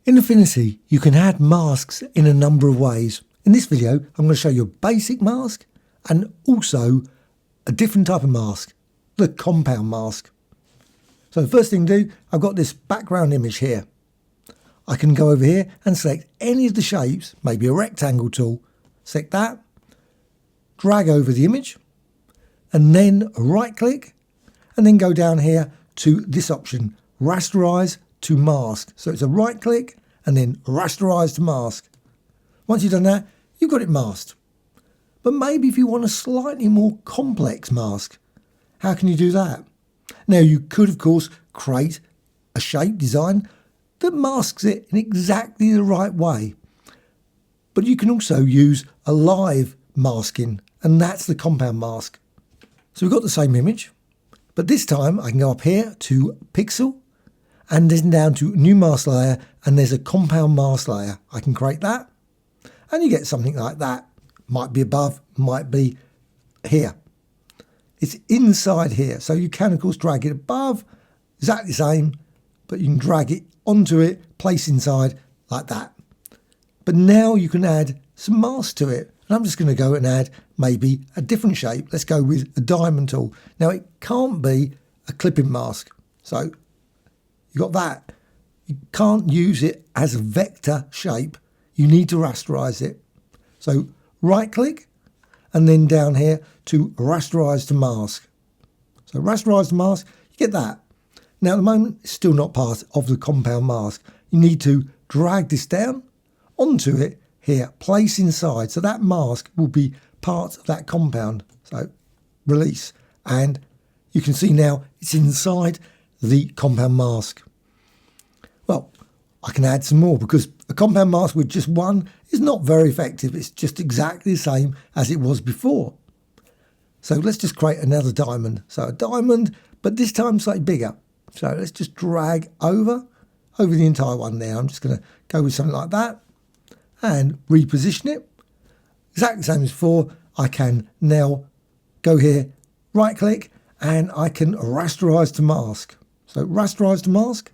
In Affinity, you can add masks in a number of ways. In this video, I'm going to show you a basic mask and also a different type of mask, the compound mask. So the first thing to do, I've got this background image here. I can go over here and select any of the shapes, maybe a rectangle tool, select that, drag over the image, and then right click, and then go down here to this option, rasterize to mask. So it's a right click and then rasterize to mask. Once you've done that, you've got it masked. But maybe if you want a slightly more complex mask, how can you do that? Now you could of course create a shape design that masks it in exactly the right way. But you can also use a live masking, and that's the compound mask. So we've got the same image, but this time I can go up here to Pixel and then down to New Mask Layer, and there's a compound mask layer. I can create that and you get something like that. Might be above, might be here. It's inside here, so you can of course drag it above, exactly the same, but you can drag it onto it, place inside like that. But now you can add some mask to it. And I'm just going to go and add maybe a different shape. Let's go with a diamond tool. Now it can't be a clipping mask. So you got that. You can't use it as a vector shape. You need to rasterize it. So right click and then down here to rasterize to mask. So rasterize to mask, you get that. Now at the moment, it's still not part of the compound mask. You need to drag this down onto it here, place inside. So that mask will be part of that compound. So release. And you can see now it's inside the compound mask. Well, I can add some more because a compound mask with just one is not very effective. It's just exactly the same as it was before. So let's just create another diamond. So a diamond, but this time slightly bigger. So let's just drag over the entire one there. I'm just going to go with something like that and reposition it. Exactly the same as before. I can now go here, right click, and I can rasterize to mask. So rasterize to mask.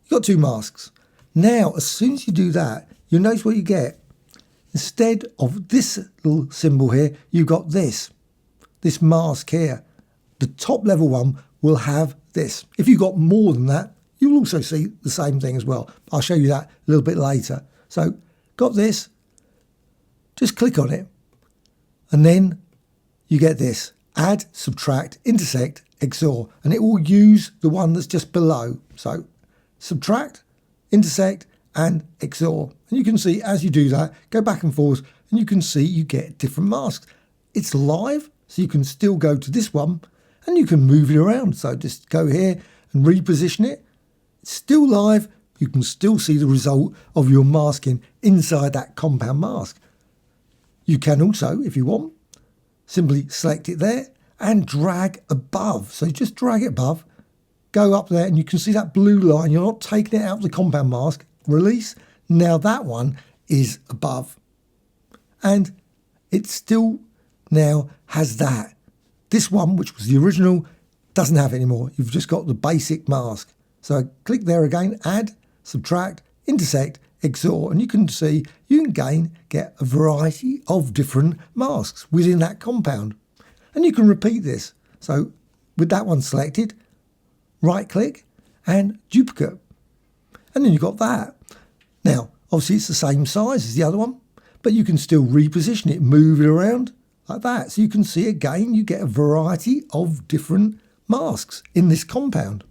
You've got two masks. Now, as soon as you do that, you'll notice what you get. Instead of this little symbol here, you've got this mask here. The top level one will have this. If you've got more than that, you'll also see the same thing as well. I'll show you that a little bit later. So got this, just click on it, and then you get this, add, subtract, intersect, XOR, and it will use the one that's just below. So subtract, intersect, and XOR. And you can see as you do that, go back and forth, and you can see you get different masks. It's live, so you can still go to this one, and you can move it around. So just go here and reposition it. It's still live. You can still see the result of your masking inside that compound mask. You can also, if you want, simply select it there and drag above. So just drag it above, go up there, and you can see that blue line. You're not taking it out of the compound mask. Release. Now that one is above. And it still now has that. This one, which was the original, doesn't have it anymore. You've just got the basic mask. So click there again, add, subtract, intersect, XOR, and you can see you can get a variety of different masks within that compound. And you can repeat this. So with that one selected, right click and duplicate. And then you've got that. Now, obviously it's the same size as the other one, but you can still reposition it, move it around like that. So you can see again, you get a variety of different masks in this compound.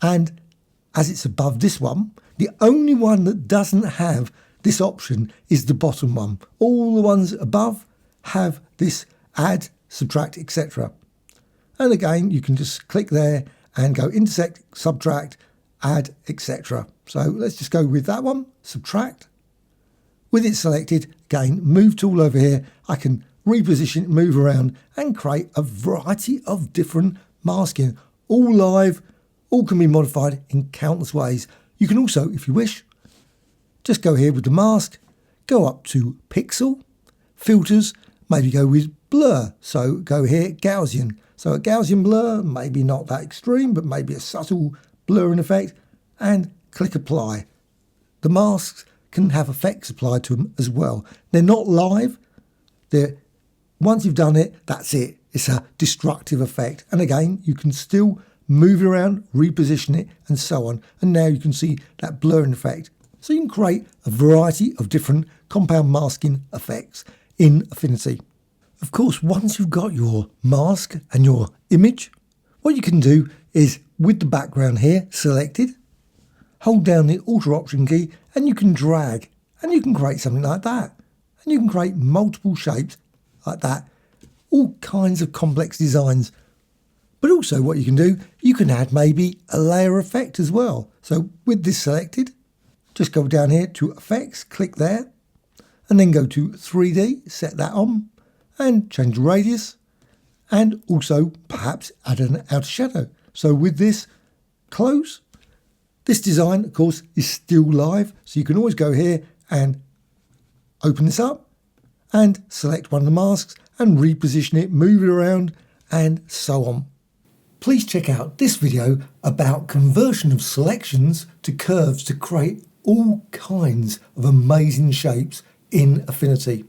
And as it's above this one, the only one that doesn't have this option is the bottom one. All the ones above have this add, subtract, etc. And again, you can just click there and go intersect, subtract, add, etc. So let's just go with that one, subtract. With it selected, again, move tool over here. I can reposition it, move around and create a variety of different masking, all live, all can be modified in countless ways. You can also, if you wish, just go here with the mask, go up to Pixel, Filters, maybe go with Blur. So go here, Gaussian. So a Gaussian blur, maybe not that extreme, but maybe a subtle blurring effect, and click apply. The masks can have effects applied to them as well. They're not live. Once you've done it, that's it. It's a destructive effect. And again, you can still move it around, reposition it, and so on. And now you can see that blurring effect. So you can create a variety of different compound masking effects in Affinity. Of course, once you've got your mask and your image, what you can do is, with the background here selected, hold down the Alt Option key and you can drag and you can create something like that. And you can create multiple shapes like that, all kinds of complex designs. But also what you can do, you can add maybe a layer effect as well. So with this selected, just go down here to Effects, click there, and then go to 3D, set that on, and change the radius, and also perhaps add an outer shadow. So with this, close. This design, of course, is still live, so you can always go here and open this up and select one of the masks and reposition it, move it around, and so on. Please check out this video about conversion of selections to curves to create all kinds of amazing shapes in Affinity.